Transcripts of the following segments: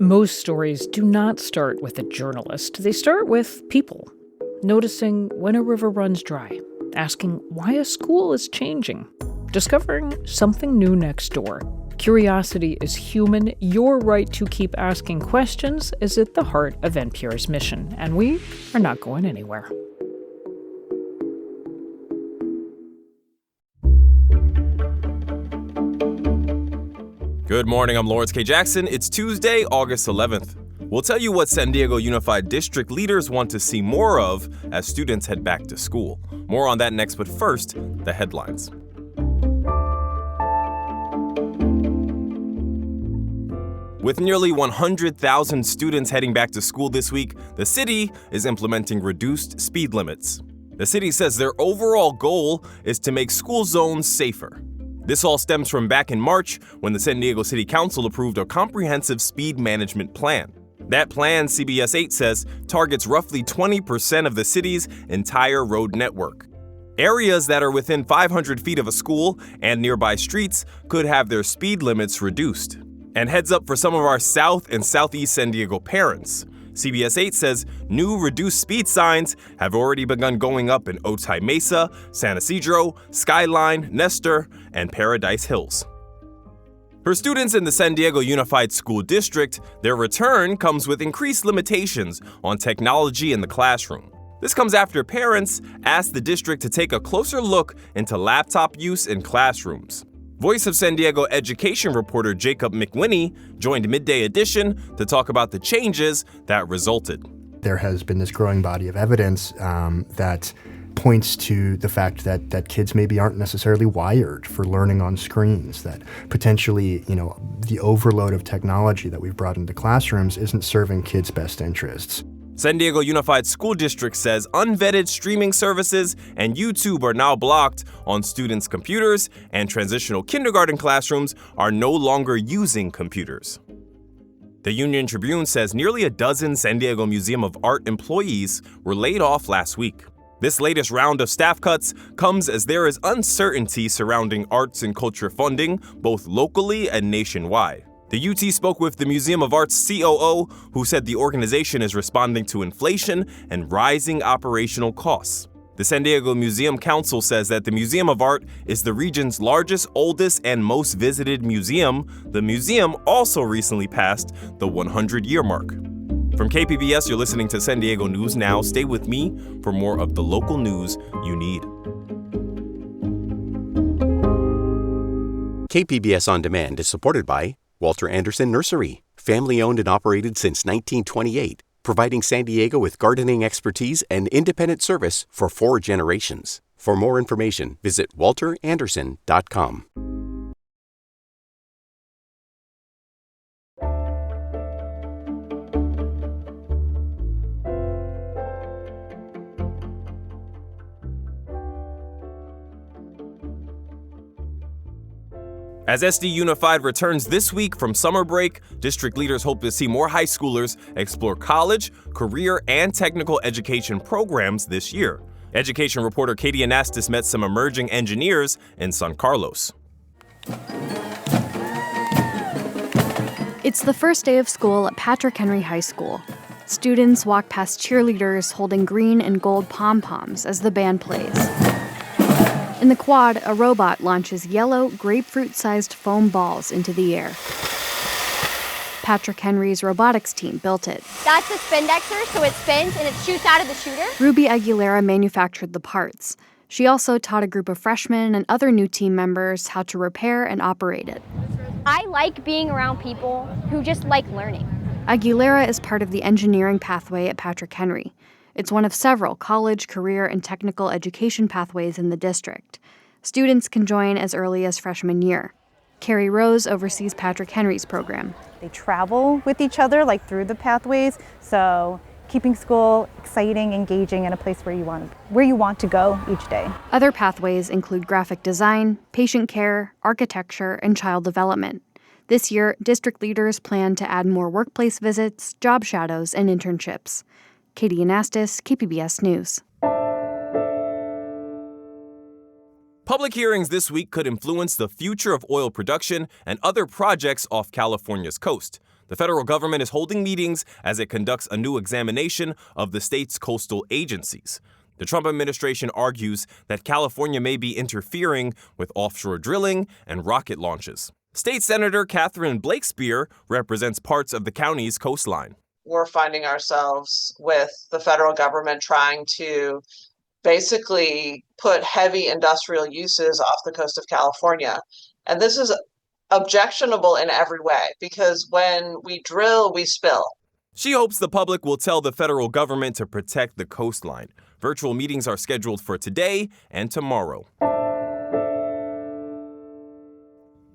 Most stories do not start with a journalist. They start with people. Noticing when a river runs dry. Asking why a school is changing. Discovering something new next door. Curiosity is human. Your right to keep asking questions is at the heart of NPR's mission, and we are not going anywhere. Good morning, I'm Lawrence K. Jackson. It's Tuesday, August 11th. We'll tell you what San Diego Unified District leaders want to see more of as students head back to school. More on that next, but first, the headlines. With nearly 100,000 students heading back to school this week, the city is implementing reduced speed limits. The city says their overall goal is to make school zones safer. This all stems from back in March when the San Diego City Council approved a comprehensive speed management plan. That plan, CBS 8 says, targets roughly 20% of the city's entire road network. Areas that are within 500 feet of a school and nearby streets could have their speed limits reduced. And heads up for some of our South and Southeast San Diego parents. CBS 8 says new reduced speed signs have already begun going up in Otay Mesa, San Isidro, Skyline, Nestor, and Paradise Hills. For students in the San Diego Unified School District, their return comes with increased limitations on technology in the classroom. This comes after parents asked the district to take a closer look into laptop use in classrooms. Voice of San Diego education reporter Jacob McWhinney joined Midday Edition to talk about the changes that resulted. There has been this growing body of evidence that points to the fact that kids maybe aren't necessarily wired for learning on screens, that potentially, the overload of technology that we've brought into classrooms isn't serving kids' best interests. San Diego Unified School District says unvetted streaming services and YouTube are now blocked on students' computers, and transitional kindergarten classrooms are no longer using computers. The Union Tribune says nearly a dozen San Diego Museum of Art employees were laid off last week. This latest round of staff cuts comes as there is uncertainty surrounding arts and culture funding, both locally and nationwide. The UT spoke with the Museum of Art's COO, who said the organization is responding to inflation and rising operational costs. The San Diego Museum Council says that the Museum of Art is the region's largest, oldest, and most visited museum. The museum also recently passed the 100-year mark. From KPBS, you're listening to San Diego News Now. Stay with me for more of the local news you need. KPBS On Demand is supported by Walter Anderson Nursery, family-owned and operated since 1928, providing San Diego with gardening expertise and independent service for 4 generations. For more information, visit walteranderson.com. As SD Unified returns this week from summer break, district leaders hope to see more high schoolers explore college, career, and technical education programs this year. Education reporter Katie Anastas met some emerging engineers in San Carlos. It's the first day of school at Patrick Henry High School. Students walk past cheerleaders holding green and gold pom-poms as the band plays. In the quad, a robot launches yellow, grapefruit-sized foam balls into the air. Patrick Henry's robotics team built it. That's a spindexer, so it spins and it shoots out of the shooter. Ruby Aguilera manufactured the parts. She also taught a group of freshmen and other new team members how to repair and operate it. I like being around people who just like learning. Aguilera is part of the engineering pathway at Patrick Henry. It's one of several college, career, and technical education pathways in the district. Students can join as early as freshman year. Carrie Rose oversees Patrick Henry's program. They travel with each other, through the pathways, so keeping school exciting, engaging, and a place where you want to go each day. Other pathways include graphic design, patient care, architecture, and child development. This year, district leaders plan to add more workplace visits, job shadows, and internships. Katie Anastas, KPBS News. Public hearings this week could influence the future of oil production and other projects off California's coast. The federal government is holding meetings as it conducts a new examination of the state's coastal agencies. The Trump administration argues that California may be interfering with offshore drilling and rocket launches. State Senator Catherine Blakespear represents parts of the county's coastline. We're finding ourselves with the federal government trying to basically put heavy industrial uses off the coast of California. And this is objectionable in every way because when we drill, we spill. She hopes the public will tell the federal government to protect the coastline. Virtual meetings are scheduled for today and tomorrow.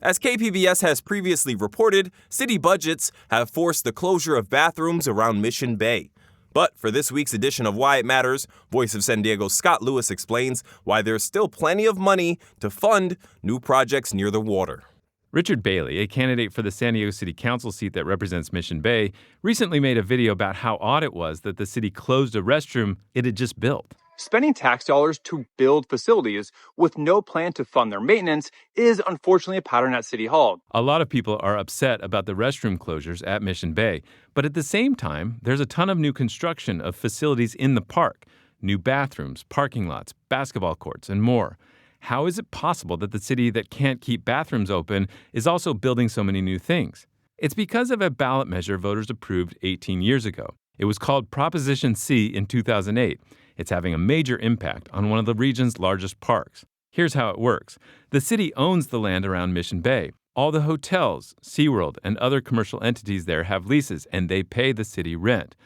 As KPBS has previously reported, city budgets have forced the closure of bathrooms around Mission Bay. But for this week's edition of Why It Matters, Voice of San Diego's Scott Lewis explains why there's still plenty of money to fund new projects near the water. Richard Bailey, a candidate for the San Diego City Council seat that represents Mission Bay, recently made a video about how odd it was that the city closed a restroom it had just built. Spending tax dollars to build facilities with no plan to fund their maintenance is unfortunately a pattern at City Hall. A lot of people are upset about the restroom closures at Mission Bay, but at the same time, there's a ton of new construction of facilities in the park, new bathrooms, parking lots, basketball courts, and more. How is it possible that the city that can't keep bathrooms open is also building so many new things? It's because of a ballot measure voters approved 18 years ago. It was called Proposition C in 2008. It's having a major impact on one of the region's largest parks. Here's how it works. The city owns the land around Mission Bay. All the hotels, SeaWorld, and other commercial entities there have leases, and they pay the city rent.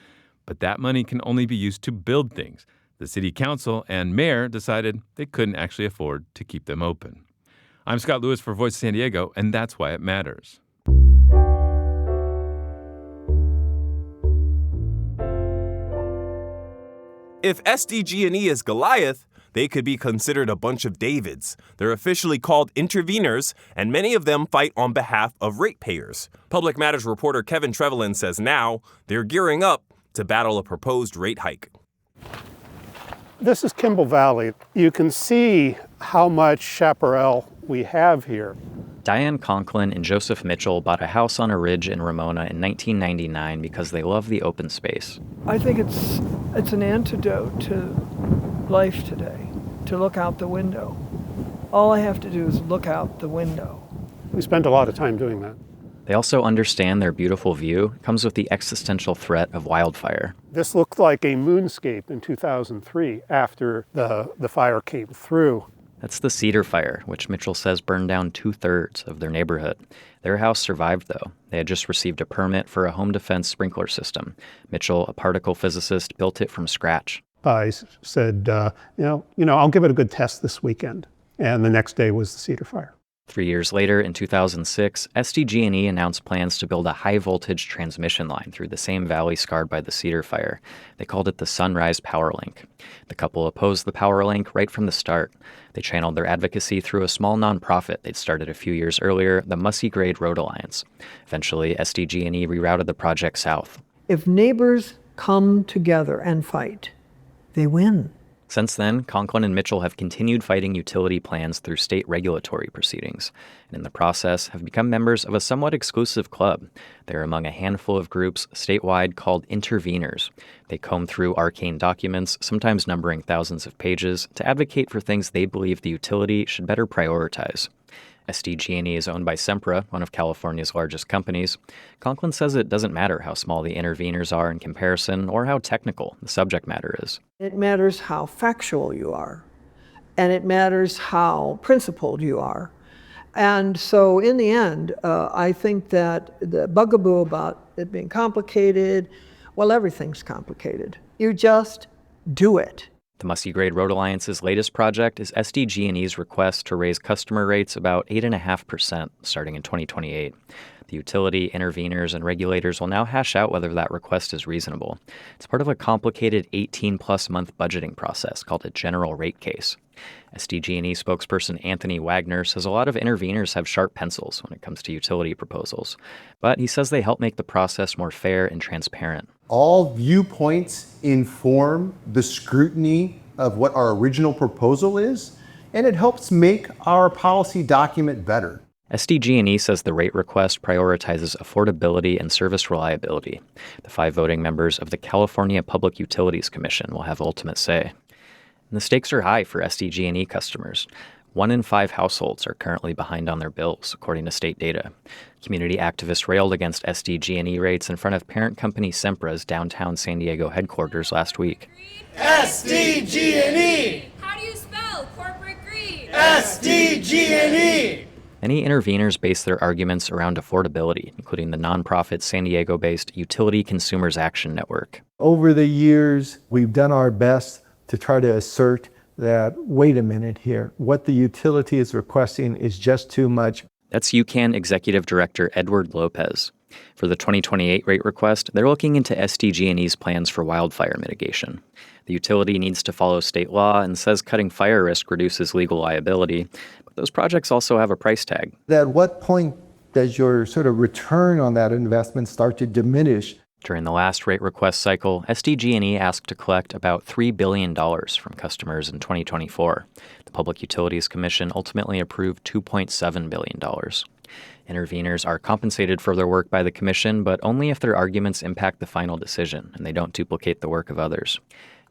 But that money can only be used to build things. The city council and mayor decided they couldn't actually afford to keep them open. I'm Scott Lewis for Voice of San Diego, and that's why it matters. If SDG&E is Goliath, they could be considered a bunch of Davids. They're officially called intervenors, and many of them fight on behalf of ratepayers. Public Matters reporter Kevin Trevelyan says now they're gearing up to battle a proposed rate hike. This is Kimball Valley. You can see how much chaparral we have here. Diane Conklin and Joseph Mitchell bought a house on a ridge in Ramona in 1999 because they love the open space. I think it's an antidote to life today, to look out the window. All I have to do is look out the window. We spend a lot of time doing that. They also understand their beautiful view comes with the existential threat of wildfire. This looked like a moonscape in 2003 after the fire came through. That's the Cedar Fire, which Mitchell says burned down 2/3 of their neighborhood. Their house survived, though. They had just received a permit for a home defense sprinkler system. Mitchell, a particle physicist, built it from scratch. I said, I'll give it a good test this weekend. And the next day was the Cedar Fire. 3 years later, in 2006, SDG&E announced plans to build a high-voltage transmission line through the same valley scarred by the Cedar Fire. They called it the Sunrise Power Link. The couple opposed the power link right from the start. They channeled their advocacy through a small nonprofit they'd started a few years earlier, the Mussey Grade Road Alliance. Eventually, SDG&E rerouted the project south. If neighbors come together and fight, they win. Since then, Conklin and Mitchell have continued fighting utility plans through state regulatory proceedings, and in the process have become members of a somewhat exclusive club. They're among a handful of groups statewide called intervenors. They comb through arcane documents, sometimes numbering thousands of pages, to advocate for things they believe the utility should better prioritize. SDG&E is owned by Sempra, one of California's largest companies. Conklin says it doesn't matter how small the intervenors are in comparison or how technical the subject matter is. It matters how factual you are, and it matters how principled you are. And so in the end, I think that the bugaboo about it being complicated, well, everything's complicated. You just do it. The Mussey Grade Road Alliance's latest project is SDG&E's request to raise customer rates about 8.5% starting in 2028. The utility, intervenors, and regulators will now hash out whether that request is reasonable. It's part of a complicated 18-plus month budgeting process called a general rate case. SDG&E spokesperson Anthony Wagner says a lot of intervenors have sharp pencils when it comes to utility proposals, but he says they help make the process more fair and transparent. All viewpoints inform the scrutiny of what our original proposal is, and it helps make our policy document better. SDG&E says the rate request prioritizes affordability and service reliability. The 5 voting members of the California Public Utilities Commission will have ultimate say. And the stakes are high for SDG&E customers. 1 in 5 households are currently behind on their bills, according to state data. Community activists railed against SDG&E rates in front of parent company Sempra's downtown San Diego headquarters last week. SDG&E! How do you spell corporate greed? SDG&E! Many intervenors base their arguments around affordability, including the nonprofit San Diego-based Utility Consumers Action Network. Over the years, we've done our best to try to assert that, wait a minute here, what the utility is requesting is just too much. That's UCAN Executive Director Edward Lopez. For the 2028 rate request, they're looking into SDG&E's plans for wildfire mitigation. The utility needs to follow state law and says cutting fire risk reduces legal liability, but those projects also have a price tag. At what point does your sort of return on that investment start to diminish? During the last rate request cycle, SDG&E asked to collect about $3 billion from customers in 2024. The Public Utilities Commission ultimately approved $2.7 billion. Intervenors are compensated for their work by the Commission, but only if their arguments impact the final decision and they don't duplicate the work of others.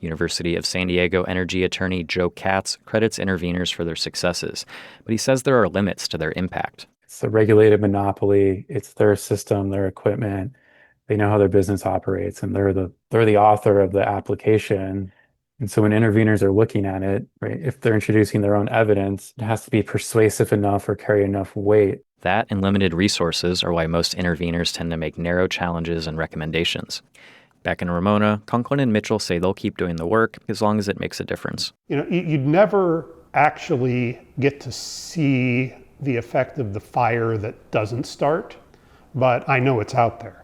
University of San Diego energy attorney Joe Katz credits intervenors for their successes, but he says there are limits to their impact. It's a regulated monopoly. It's their system, their equipment. They know how their business operates, and they're the author of the application. And so when intervenors are looking at it, right, if they're introducing their own evidence, it has to be persuasive enough or carry enough weight. That and limited resources are why most intervenors tend to make narrow challenges and recommendations. Back in Ramona, Conklin and Mitchell say they'll keep doing the work as long as it makes a difference. You'd never actually get to see the effect of the fire that doesn't start, but I know it's out there.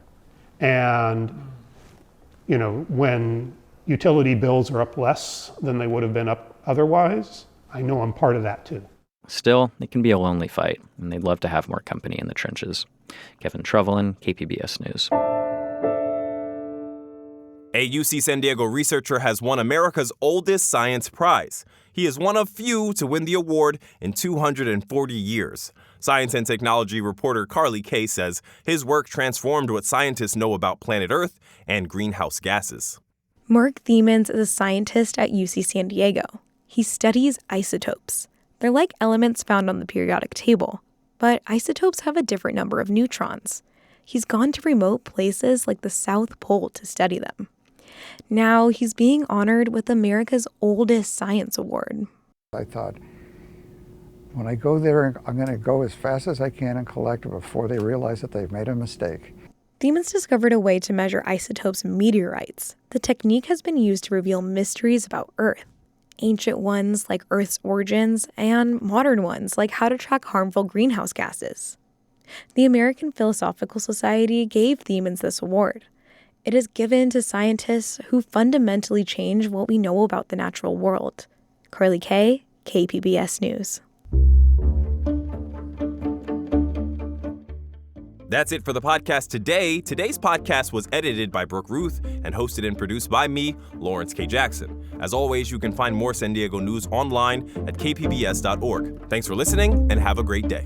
And, when utility bills are up less than they would have been up otherwise, I know I'm part of that too. Still, it can be a lonely fight, and they'd love to have more company in the trenches. Kevin Trevelyan, KPBS News. A UC San Diego researcher has won America's oldest science prize. He is one of few to win the award in 240 years. Science and technology reporter Carly Kay says his work transformed what scientists know about planet Earth and greenhouse gases. Mark Thiemens is a scientist at UC San Diego. He studies isotopes. They're like elements found on the periodic table, but isotopes have a different number of neutrons. He's gone to remote places like the South Pole to study them. Now he's being honored with America's oldest science award. I thought, when I go there, I'm going to go as fast as I can and collect it before they realize that they've made a mistake. Thiemens discovered a way to measure isotopes in meteorites. The technique has been used to reveal mysteries about Earth, ancient ones like Earth's origins, and modern ones like how to track harmful greenhouse gases. The American Philosophical Society gave Thiemens this award. It is given to scientists who fundamentally change what we know about the natural world. Carly Kay, KPBS News. That's it for the podcast today. Today's podcast was edited by Brooke Ruth and hosted and produced by me, Lawrence K. Jackson. As always, you can find more San Diego news online at kpbs.org. Thanks for listening and have a great day.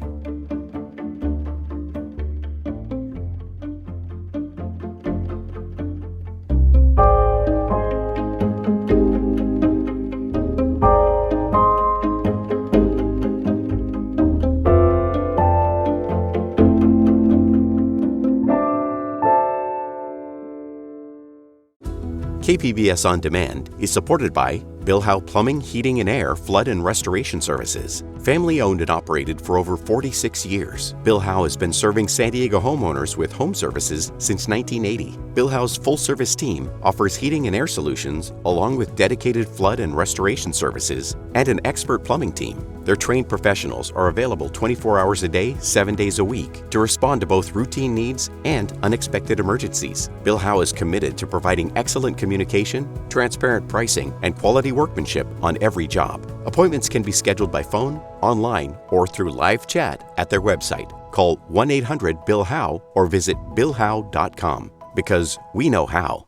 KPBS On Demand is supported by Bill Howe Plumbing, Heating and Air, Flood and Restoration Services. Family owned and operated for over 46 years, Bill Howe has been serving San Diego homeowners with home services since 1980. Bill Howe's full-service team offers heating and air solutions along with dedicated flood and restoration services and an expert plumbing team. Their trained professionals are available 24 hours a day, 7 days a week to respond to both routine needs and unexpected emergencies. Bill Howe is committed to providing excellent communication, transparent pricing, and quality workmanship on every job. Appointments can be scheduled by phone, online, or through live chat at their website. Call 1-800-BILL-HOWE or visit billhowe.com because we know how.